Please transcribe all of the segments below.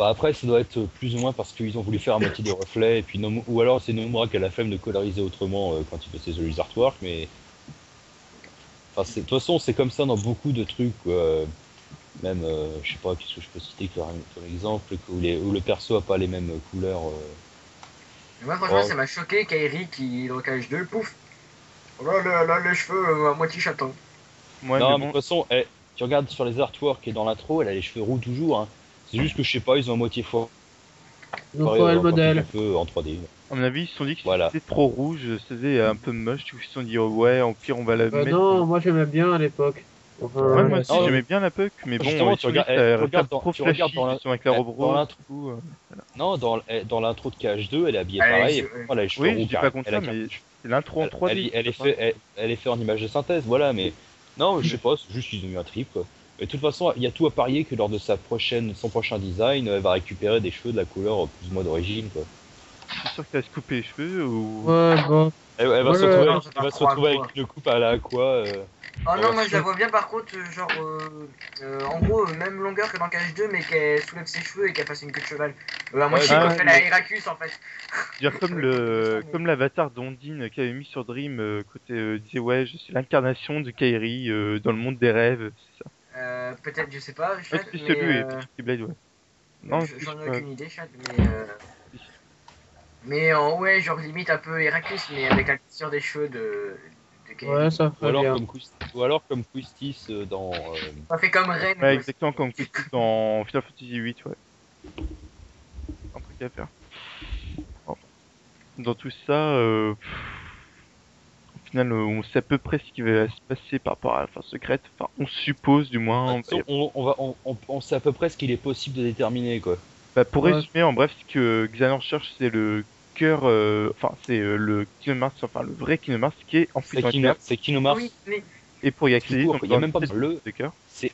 Bah après, ça doit être plus ou moins parce qu'ils ont voulu faire à moitié des reflets, et puis ou alors c'est Nomura qui a la flemme de coloriser autrement quand il fait ses jolis artworks, mais enfin, de toute façon, c'est comme ça dans beaucoup de trucs, quoi. Même, je sais pas, qu'est-ce que je peux citer comme exemple, où le perso a pas les mêmes couleurs. Et moi, franchement, Oh, ça m'a choqué Kairi qui, dans KH2, pouf, là, les cheveux à moitié chaton. Ouais, mais non, mais de bon, toute façon, tu regardes sur les artworks et dans l'intro, elle a les cheveux roux toujours, hein. C'est juste que je sais pas, ils ont à moitié foiré Donc, ouais, le quand ils ont modèle. fait en 3D. à mon avis, ils se sont dit que Voilà. c'était trop rouge, c'était un peu moche, du coup ils se sont dit, oh, ouais, au pire on va la mettre. Non, moi j'aimais bien à l'époque. Ouais, Enfin, moi la aussi Non, j'aimais bien la puck, mais bon, justement, ils se sont dit que ça allait faire trop tu regardes flashy, justement avec la robe dans rose, l'intro. du coup. Voilà. Non, dans l'intro de KH2, elle est habillée Allez, pareil. Et pourtant, elle a les cheveux Oui, roux je dis pas carré. contre ça, mais c'est l'intro en 3D. Elle est fait en image de synthèse, voilà. Mais non, je sais pas, c'est juste qu'ils ont eu un trip, quoi. Et de toute façon, il y a tout à parier que lors de son prochain design, elle va récupérer des cheveux de la couleur plus ou moins d'origine, quoi. Je suis sûr que t'as se couper les cheveux ou. ouais, bon. Elle va Moi, se retrouver Non, c'est elle pas va se trop à retrouver quoi. avec une coupe à la Aqua. Oh en non, moi je la version- vois bien par contre, genre, en gros, même longueur que dans KH2, mais qu'elle soulève ses cheveux et qu'elle fasse une queue de cheval. À moitié, Ah, quoi, fait la Heracus en fait. je veux dire, comme l'avatar d'Ondine qu'il avait mis sur Dream, côté disait, ouais, je suis l'incarnation de Kairi dans le monde des rêves, c'est ça. Peut-être, je sais pas, Ouais, chat, c'était mais celui et Blade, ouais. Non, si, je j'en ai sais pas. aucune idée, chat, Si, si. mais ouais, genre limite un peu Heracus, mais avec la texture des cheveux de Ouais, Kairi. ça ferait bien. Ou alors comme Quistis dans. Ça fait comme Ren, Ouais, quoi. exactement comme Quistis dans Final Fantasy VIII, ouais. Un truc à faire. Bon. Dans tout ça, au final, on sait à peu près ce qui va se passer par rapport à la fin secrète. Enfin, on suppose du De moins. toute façon, on sait à peu près ce qu'il est possible de déterminer, quoi. Bah, pour Ouais, résumer, en bref, ce que Xehanort cherche, c'est le cœur, enfin, c'est le Kinemars, enfin, le vrai Kinemars qui est enfoui dans la terre. C'est Kinomars Oui, mais Et pour y tout accéder, court. donc Il y a dans même pas cette le. de cœur. C'est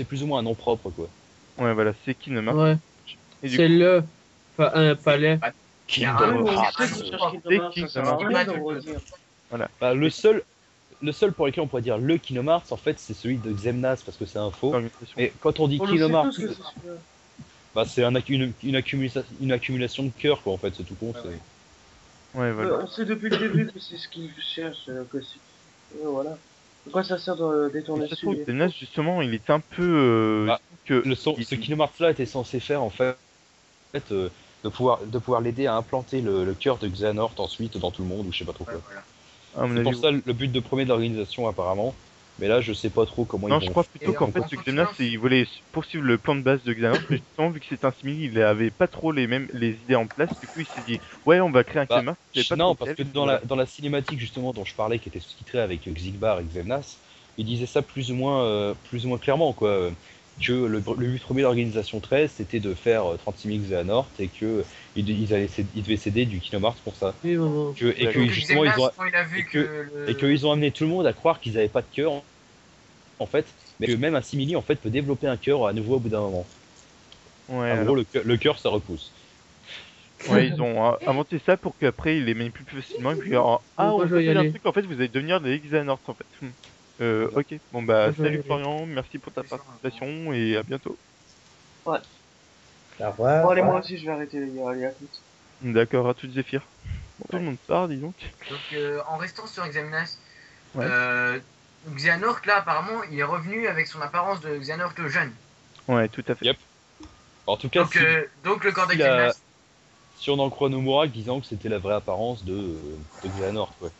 plus ou moins un nom propre, quoi. Ouais, voilà, c'est Kinemars. ouais. Et du C'est coup, pas un c'est palais. pas Oui, Kingdom mais on Hearts. sait qu'on cherche c'est Kingdom Hearts, ça sert à Kingdom rien de Hearts. redire. voilà. Bah, le seul pour lequel on pourrait dire le Kingdom Hearts, en fait, c'est celui de Xemnas parce que c'est un faux. L'organisation. Mais quand on dit On le Kingdom sait Hearts, tous que c'est celui-là. bah, c'est une accumulation de cœur, quoi, en fait, c'est tout con. Ouais, ouais. Ouais, voilà. On sait depuis le début que c'est ce qu'ils cherchent, que c'est. Voilà. Pourquoi ça sert de Et détourner le ça se trouve, sujet? Xehanort, justement, il était un peu, Bah, que, ce Kingdom Hearts-là était censé faire, en fait, de pouvoir l'aider à implanter le cœur de Xehanort ensuite dans tout le monde, ou je sais pas trop Ouais, quoi. voilà. à mon C'est avis, pour ça le but de premier de l'organisation, apparemment. Mais là, je sais pas trop comment non, ils je vont crois plutôt Et qu'en en fait, en ce toute Xemnas, fin, il voulait poursuivre le plan de base de Xehanort, mais justement, vu que c'est un simili, il avait pas trop les idées en place. Du coup, il s'est dit, ouais, on va créer un Bah, Xemnas, il savait pas trop non, parce lequel, que et puis voilà. dans la cinématique justement dont je parlais, qui était sous-titrée avec Xigbar et Xemnas, il disait ça plus ou moins clairement, quoi. Que le but premier de l'organisation 13, c'était de faire 36 000 Xehanort et que ils devaient céder du Kinomars pour ça. Oui, maman. Et D'accord. que donc justement, Xemnas, quand il a vu que ils ont amené tout le monde à croire qu'ils n'avaient pas de cœur, en fait, mais que même un simili, en fait, peut développer un cœur à nouveau au bout d'un moment. Ouais, En alors, gros, le cœur, ça repousse. ouais, ils ont inventé ça pour qu'après, ils les manipulent plus facilement, et puis, alors, ah, Moi, on je va vais y faire un aller. truc, en fait, vous allez devenir des Xehanorts, en fait. Ok, bon bah, Moi, je vais y salut aller. Florian, merci pour ta participation, et à bientôt. Ouais. Au revoir. Bon, allez, moi aussi, je vais arrêter les gars. Allez, à toutes. D'accord, à toutes Zéphyr. Bon, tout le monde part, dis donc. donc en restant sur Xemnas, Ouais. Xehanort là apparemment il est revenu avec son apparence de Xehanort jeune. Ouais, tout à fait. Yep. En tout cas, Donc le corps de si la- Xemnas. si on en croit Nomura disant que c'était la vraie apparence de Xehanort, ouais.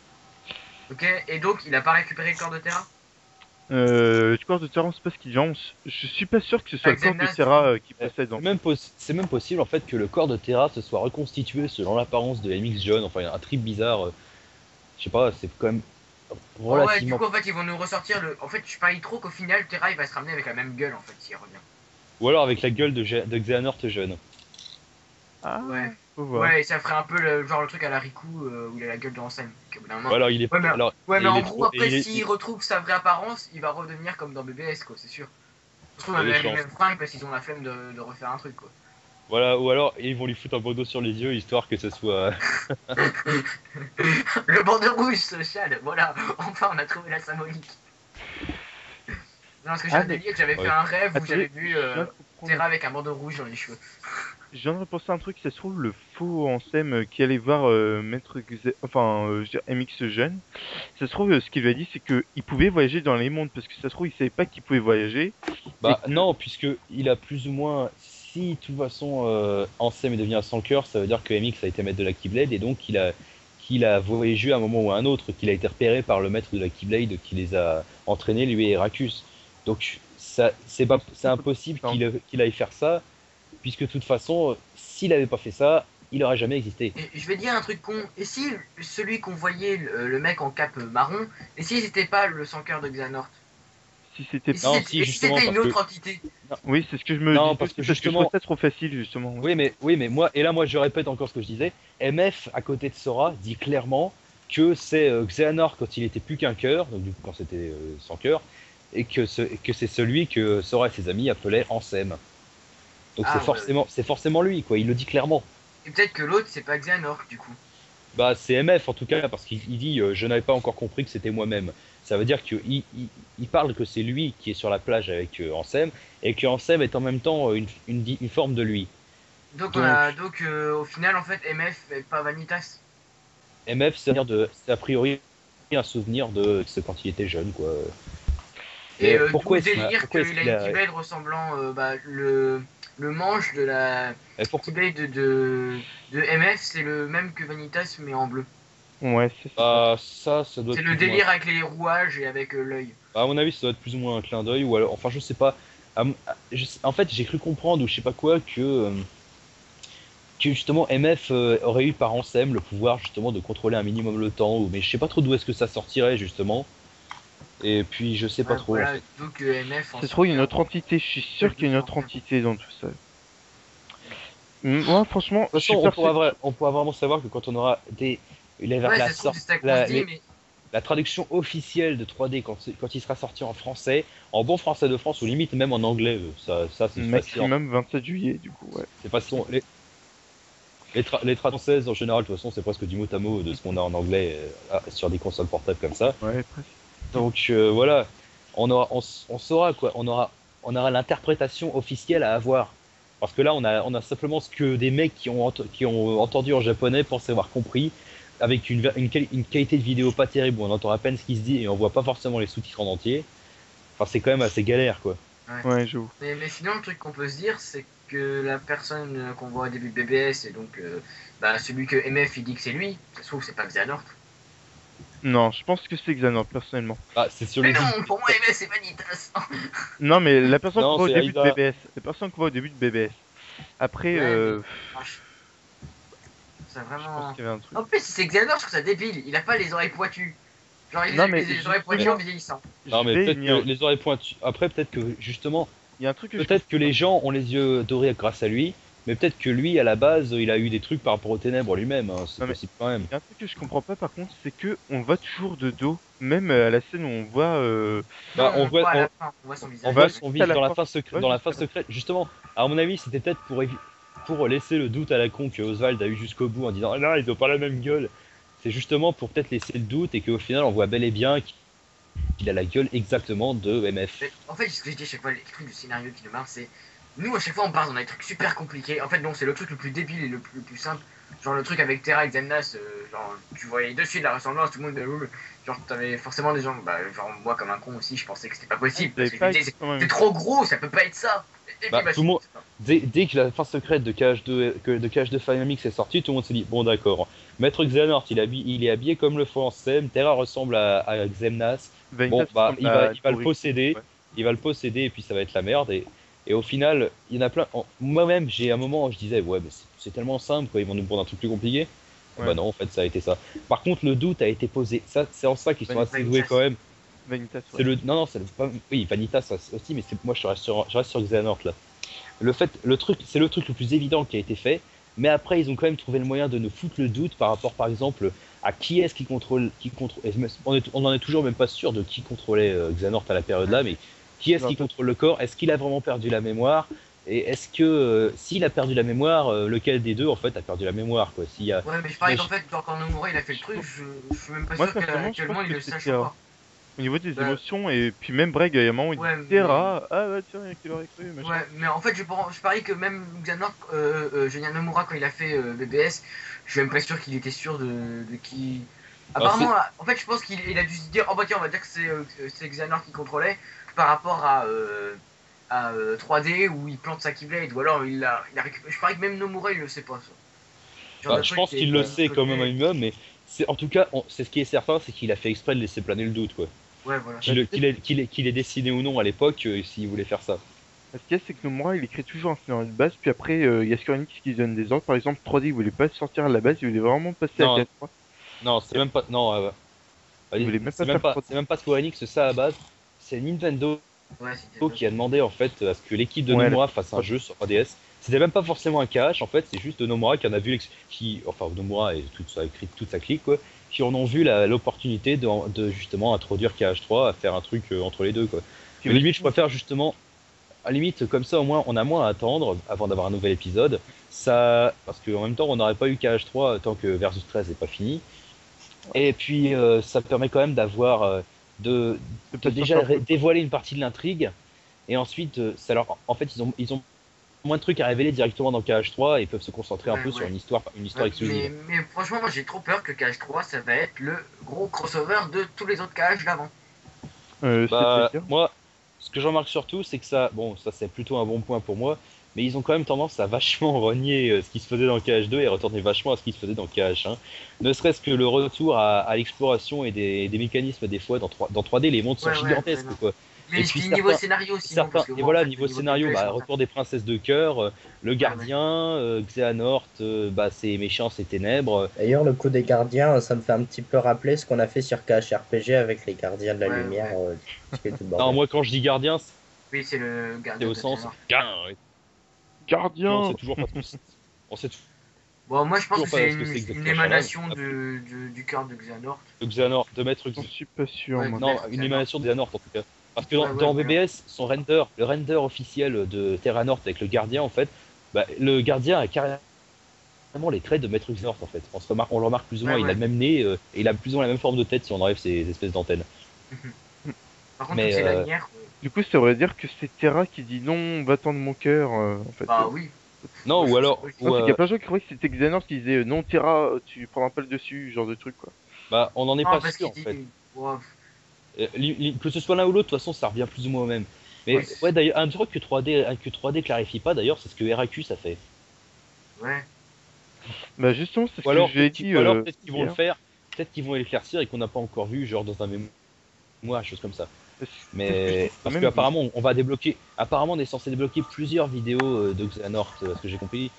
Ok, et donc il a pas récupéré le corps de Terra. Du corps de Terra, on sait pas ce qu'il vient. Je suis pas sûr que ce soit Ah, le corps de Xemnas, Terra qui Eh, possède. C'est même possible en fait que le corps de Terra se soit reconstitué selon l'apparence de MX jeune, enfin un trip bizarre. Je sais pas, c'est quand même Oh ouais, du relativement. coup en fait ils vont nous ressortir le. En fait je parie trop qu'au final Terra il va se ramener avec la même gueule en fait s'il revient. Ou alors avec la gueule de Xehanort jeune. Ah, Ouais. faut voir. Ouais, et ça ferait un peu genre le truc à la Riku où il a la gueule de Ansem. Ou alors il est. Ouais, mais, Alors, ouais, et mais il en est gros, trop. Et après, il est, s'il retrouve sa vraie apparence, il va redevenir comme dans BBS, quoi, c'est sûr. Je trouve il y a des les chances. mêmes fringues parce qu'ils ont la flemme de refaire un truc, quoi. Voilà, ou alors ils vont lui foutre un bandeau sur les yeux histoire que ce soit. Le bandeau rouge, ce Chad, voilà, enfin on a trouvé la symbolique. Non, parce que j'ai Ah, un délire que j'avais fait un rêve où j'avais Attendez, vu. je viens de reprendre. Terra avec un bandeau rouge dans les cheveux. Je viens de repenser à un truc, ça se trouve, le faux Ansem qui allait voir je veux dire, MX jeune, ça se trouve, ce qu'il lui a dit, c'est qu'il pouvait voyager dans les mondes, parce que ça se trouve, il savait pas qu'il pouvait voyager. Bah Et non, puisque il a plus ou moins. Si de toute façon Ansem est devenu un sans cœur, ça veut dire que MX a été maître de la Keyblade et donc qu'il a voyagé à un moment ou à un autre, qu'il a été repéré par le maître de la Keyblade qui les a entraînés, lui et Rakus. Donc ça, c'est impossible qu'il aille faire ça, puisque de toute façon, s'il avait pas fait ça, il aurait jamais existé. Et je vais dire un truc con. Et si celui qu'on voyait, le mec en cape marron, et si c'était pas le sans cœur de Xehanort? si c'était... Et si Non, c'était- si, et si justement, c'était une parce autre entité? Oui, c'est ce que je me Non, dis, parce que parce que je justement- trouve ça trop facile, justement. Ouais. Oui, mais moi, et là, moi, je répète encore ce que je disais. MF, à côté de Sora, dit clairement que c'est Xehanort quand il était plus qu'un cœur, donc du coup, quand c'était sans cœur, et que c'est celui que Sora et ses amis appelaient Ansem. Donc Ah, c'est forcément lui, quoi. Il le dit clairement. Et peut-être que l'autre, c'est pas Xehanort, du coup. Bah, c'est MF en tout cas, parce qu'il dit je n'avais pas encore compris que c'était moi-même. Ça veut dire qu'il parle que c'est lui qui est sur la plage avec Ansem, et que Ansem est en même temps une forme de lui. Donc, Donc- au final, en fait, MF et pas Vanitas. MF, c'est a priori un souvenir de c'est quand il était jeune, quoi. Et Mais d'où pourquoi le est-ce qu'il a- délire pourquoi est-ce qu'il qu'il a a- une Keyblade ressemblant le manche de la Et pourquoi- Keyblade de MF, c'est le même que Vanitas, mais en bleu. Ouais, c'est ça. Bah, ça doit C'est être le plus ou moins- délire avec les rouages et avec l'œil. À mon avis, ça doit être plus ou moins un clin d'œil, ou alors, enfin, je sais pas. En fait, j'ai cru comprendre, ou je sais pas quoi, que justement MF aurait eu par Ansem le pouvoir justement de contrôler un minimum le temps, mais je sais pas trop d'où est-ce que ça sortirait justement. Et puis je sais pas Ouais, trop. voilà, En fait. donc MF. Ça se trouve, il y a une autre entité, je suis sûr qu'il y a une autre entité dans tout ça. Moi, franchement, De toute je suis façon, persuadé... on pourra vraiment savoir que quand on aura Ouais, ça se trouve, c'est ça qu'on se dit, mais la traduction officielle de 3D quand il sera sorti en français, en bon français de France ou limite même en anglais, ça c'est facile. Maximum 27 juillet, du coup, ouais. C'est facile. Les trad françaises en général, de toute façon, c'est presque du mot à mot de ce qu'on a en anglais sur des consoles portables comme ça. Ouais, presque. Donc voilà, on saura quoi, on aura l'interprétation officielle à avoir. Parce que là, on a simplement ce que des mecs qui ont entendu en japonais pensent avoir compris, avec une qualité de vidéo pas terrible où on entend à peine ce qui se dit et on voit pas forcément les sous-titres en entier. Enfin, c'est quand même assez galère quoi. Ouais, j'avoue. Mais sinon, le truc qu'on peut se dire, c'est que la personne qu'on voit au début de BBS, et donc celui que MF il dit que c'est lui, ça se trouve, c'est pas Xehanort. Non, je pense que c'est Xehanort, personnellement. Ah, c'est sur Mais le non, pour moi, MF c'est Vanitas. Non, mais la personne Non, qu'on voit au c'est début de Aïda. BBS. La personne qu'on voit au début de BBS. Après, Ouais, C'est je pense vraiment. qu'il y avait un truc. En plus, si c'est Xehanort, je trouve ça débile. Il a pas les oreilles pointues. Genre, il Non, a mais les oreilles pointues justement- en vieillissant. Non, mais Je vais peut-être venir. que les oreilles pointues. Après, peut-être que justement, Il y a un truc que je peut-être que les gens ont les yeux dorés grâce à lui, mais peut-être que lui, à la base, il a eu des trucs par rapport aux ténèbres lui-même. Hein. C'est Non, mais- possible quand même. Il y a un truc que je comprends pas par contre, c'est que on va toujours de dos, même à la scène où on voit. Bah, Non, on voit- à la fin, on voit son visage. On voit va son jusqu'à visage la dans la fin. fin secrète. Ouais, Dans la jusqu'à fin secrète, justement. À mon avis, c'était peut-être pour laisser le doute à la con que Oswald a eu jusqu'au bout en disant ah non, ils ont pas la même gueule. C'est justement pour peut-être laisser le doute et qu'au final, on voit bel et bien qu'il a la gueule exactement de MF. Mais en fait, ce que je dis à chaque fois, les trucs du scénario qui nous marrent, c'est. Nous, à chaque fois, on part dans des trucs super compliqués. En fait, non, c'est le truc le plus débile et le plus simple. Genre, le truc avec Terra et Xemnas, genre, tu voyais de suite la ressemblance, tout le monde. Genre, t'avais forcément des gens. Genre, moi, comme un con aussi, je pensais que c'était pas possible. Vous Parce avez que pas je me disais, exactement la c'est même trop gros, ça peut pas être ça. Et Bah, puis, tout le monde- Dès que la fin secrète de KH2 Final Mix est sortie, tout le monde s'est dit bon d'accord. Maître Xehanort, il est habillé comme le faux Ansem. Terra ressemble à Xemnas. Vanitas Bon, bah, ressemble il à va le Tori. posséder. Ouais. Il va le posséder et puis ça va être la merde. Et au final, il y en a plein. Moi-même, j'ai un moment où je disais, ouais, mais c'est tellement simple, quoi. Ils vont nous prendre un truc plus compliqué. Ouais. Bah non, en fait, ça a été ça. Par contre, le doute a été posé. Ça, c'est en ça qu'ils sont assez Vanitas. doués quand même. Vanitas, ouais. C'est le. Non, non, c'est pas. Oui, Vanitas ça aussi, mais moi, je reste sur Xehanort là. C'est le truc le plus évident qui a été fait. Mais après, ils ont quand même trouvé le moyen de nous foutre le doute par rapport, par exemple, à qui est-ce qui contrôle. Et on en est toujours même pas sûr de qui contrôlait Xehanort à la période là, mais qui est-ce qui contrôle le corps? Est-ce qu'il a vraiment perdu la mémoire? Et est-ce que s'il a perdu la mémoire, lequel des deux en fait a perdu la mémoire quoi? S'il y a... Ouais, mais je parlais qu'en fait, genre, quand Nomura il a fait le truc, je suis même pas Moi, sûr personnellement, je qu'actuellement pense il que le c'est sache Terra. encore. Au niveau des Bah, émotions, et puis même Breg, il y a un moment où il Ouais, dit Terra, ah bah tiens, qui l'aurait cru, machin. Ouais, mais en fait, je parie que même Xehanort, Genya Nomura, quand il a fait BBS, je suis même pas sûr qu'il était sûr de qui. Alors, Apparemment, en fait, je pense qu'il a dû se dire, oh bah tiens, on va dire que c'est Xehanort qui contrôlait par rapport à 3D où il plante sa Keyblade, ou alors il a récupéré. Je parie que même Nomura il le sait pas, ça. Ce genre de je truc pense qui est qu'il quand le même sait quand même un côté. minimum, mais en tout cas, c'est ce qui est certain, c'est qu'il a fait exprès de laisser planer le doute, quoi. Ouais, voilà. Qu'il ait dessiné ou non à l'époque, s'il voulait faire ça. Ce qu'il y a, c'est que Nomura, il écrit toujours un scénario de base, puis après, il y a Square Enix qui donne des ordres. Par exemple, 3D, il voulait pas sortir à la base, il voulait vraiment passer à Non, 4.3. non, c'est même pas. Non, Il voulait même pas c'est même faire pas, 3D. c'est même pas Square Enix, ça à la base. C'est Nintendo Ouais, c'était ça. qui a demandé en fait à ce que l'équipe de Ouais, Nomura fasse un jeu sur 3DS. C'était même pas forcément un cache, en fait, c'est juste Nomura qui en a vu, enfin Nomura et toute sa clique, quoi, qui en ont vu l'opportunité de justement introduire KH3 à faire un truc entre les deux, quoi. Puis Mais limite, je aussi, préfère justement, à limite, comme ça au moins, on a moins à attendre avant d'avoir un nouvel épisode. Ça, parce qu'en même temps, on n'aurait pas eu KH3 tant que Versus 13 n'est pas fini. Et puis, ça permet quand même d'avoir, de peut-être déjà sortir un peu. dévoiler une partie de l'intrigue. Et ensuite, en fait, ils ont moins de trucs à révéler directement dans KH3 et peuvent se concentrer un Ouais, peu sur ouais. une histoire exclusive. Mais franchement, moi j'ai trop peur que KH3 ça va être le gros crossover de tous les autres KH d'avant. Bah, C'est-à-dire, moi, ce que j'en remarque surtout, c'est que ça, bon, ça c'est plutôt un bon point pour moi, mais ils ont quand même tendance à vachement renier ce qui se faisait dans KH2 et retourner vachement à ce qui se faisait dans KH1. Ne serait-ce que le retour à l'exploration et des mécanismes des fois dans 3D, les mondes sont Ouais, ouais, gigantesques, non. quoi. Mais Et je puis dis niveau scénario sinon, certains, parce que et moi en voilà, fait, le niveau niveau scénario, gameplay, je bah, m'en tape. retour des princesses de cœur, le Ouais, ouais. gardien, Xehanort, bah, c'est méchant, c'est ténèbres. D'ailleurs, le coup des gardiens, ça me fait un petit peu rappeler ce qu'on a fait sur KHRPG avec les gardiens de la Ouais, lumière, ouais. qui fait tout le Non, bordel. moi quand je dis gardien, Oui, c'est le c'est gardien au de sens Xehanort. on gardien! sait toujours pas on sait Bon, moi je pense toujours que pas c'est ce que c'est une exactement Shaman. émanation du cœur de Xehanort. De Xehanort, de Maître J'en suis pas sûr, Ouais, moi. Non, Maître une Xehanort. émanation de Xehanort en tout cas. Parce que Ouais, ouais, dans voilà. BBS, le render officiel de Terranort avec le gardien, en fait, bah, le gardien a carrément les traits de Maître Xehanort en fait. On le remarque plus ou Ouais, moins, il a ouais. le même nez et il a plus ou moins la même forme de tête si on enlève ces espèces d'antennes. Par contre, toutes Mais ces lanières, Du coup, ça voudrait dire que c'est Terra qui dit non, va-t'en de mon cœur, en fait. bah oui. non, Moi, je ou trouve ça alors, logique. Non, c'est qu'il y a plein de gens qui croyaient que c'était Xehanort qui disait non, Terra, tu prendras pas le dessus, genre de truc, quoi. bah, on n'en est Non, pas parce sûr qu'il en fait. dit. Ouais, Que ce soit l'un ou l'autre, de toute façon, ça revient plus ou moins au même. ouais, Mais ouais, d'ailleurs, un truc que 3D clarifie pas, d'ailleurs, c'est ce que RAQ ça fait. ouais. Bah, justement, c'est ce Ou que alors je lui ai dit peut-être qu'ils vont le hier. faire, peut-être qu'ils vont l'éclaircir et qu'on n'a pas encore vu, genre dans un mémoire, chose comme ça. C'est ce que je Mais trouve quand parce même. qu'apparemment on va débloquer, apparemment on est censé débloquer plusieurs vidéos de Xehanort, ce que j'ai compris,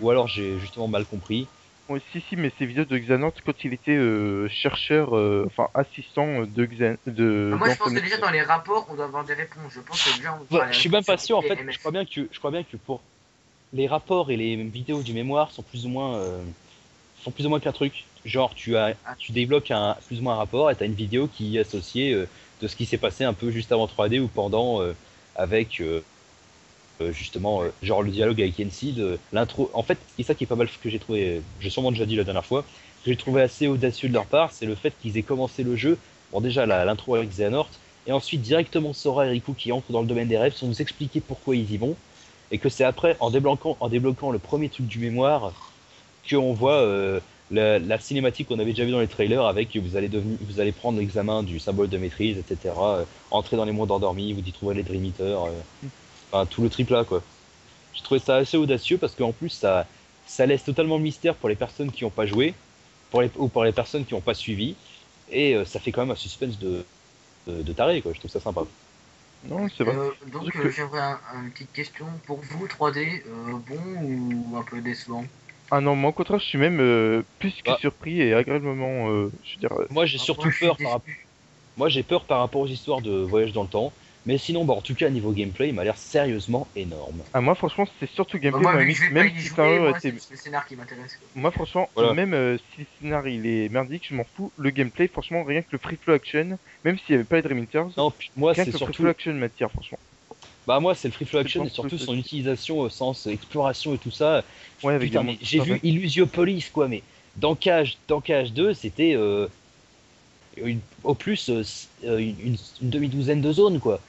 ou alors j'ai justement mal compris. Ouais, si, mais ces vidéos de Xehanort quand il était chercheur, enfin assistant Bah, moi, je pense que d'Anthony. déjà dans les rapports, on doit avoir des réponses. Je pense que déjà, on Ouais, fera les je suis réponses même pas sur sûr en IP fait, et MF. je crois bien que pour les rapports et les vidéos du mémoire sont plus ou moins qu'un truc. Genre Ah, tu débloques plus ou moins un rapport et t'as une vidéo qui est associée de ce qui s'est passé un peu juste avant 3D ou pendant avec justement genre le dialogue avec Yensid, l'intro. En fait, c'est ça qui est pas mal que j'ai trouvé, j'ai sûrement déjà dit la dernière fois, que j'ai trouvé assez audacieux de leur part, c'est le fait qu'ils aient commencé le jeu. Bon déjà l'intro avec Xehanort et ensuite directement Sora et Riku qui entrent dans le domaine des rêves sans nous expliquer pourquoi ils y vont et que c'est après en débloquant le premier truc du mémoire qu'on voit la cinématique qu'on avait déjà vu dans les trailers avec vous allez prendre l'examen du symbole de maîtrise, etc. Entrer dans les mondes endormis, vous y trouverez les Dream Eaters, enfin tout le trip là quoi. J'ai trouvé ça assez audacieux parce qu'en plus ça laisse totalement le mystère pour les personnes qui n'ont pas joué, ou pour les personnes qui n'ont pas suivi, et ça fait quand même un suspense de taré quoi. Je trouve ça sympa. Non, c'est vrai. Donc, Surtout que- j'aimerais une petite question. Pour vous, 3D, bon ou un peu décevant? Ah non, moi au contraire, je suis même plus que Bah, surpris et agréablement, je veux dire, moi j'ai Ah, surtout moi, je suis peur déçu. Moi j'ai peur par rapport aux histoires de voyage dans le temps, mais sinon bah, en tout cas niveau gameplay il m'a l'air sérieusement énorme. ah moi franchement, c'est surtout Bah, gameplay, moi, moi, vu que je vais pas même y si jouer, ça aurait moi, été. c'est le scénar qui m'intéresse. Moi franchement, Voilà. même si le scénario il est merdique, je m'en fous. Le gameplay, franchement, rien que le free flow action, même s'il y avait pas les Dream Eaters, Non, puis moi rien c'est que le free flow surtout action m'attire, franchement. bah moi c'est le free flow C'est action le et surtout son aussi. utilisation au sens exploration et tout ça. Ouais, avec Putain des mais monstres j'ai vu sauvages. Illusiopolis quoi, mais dans KH2 c'était au plus une demi-douzaine de zones, quoi.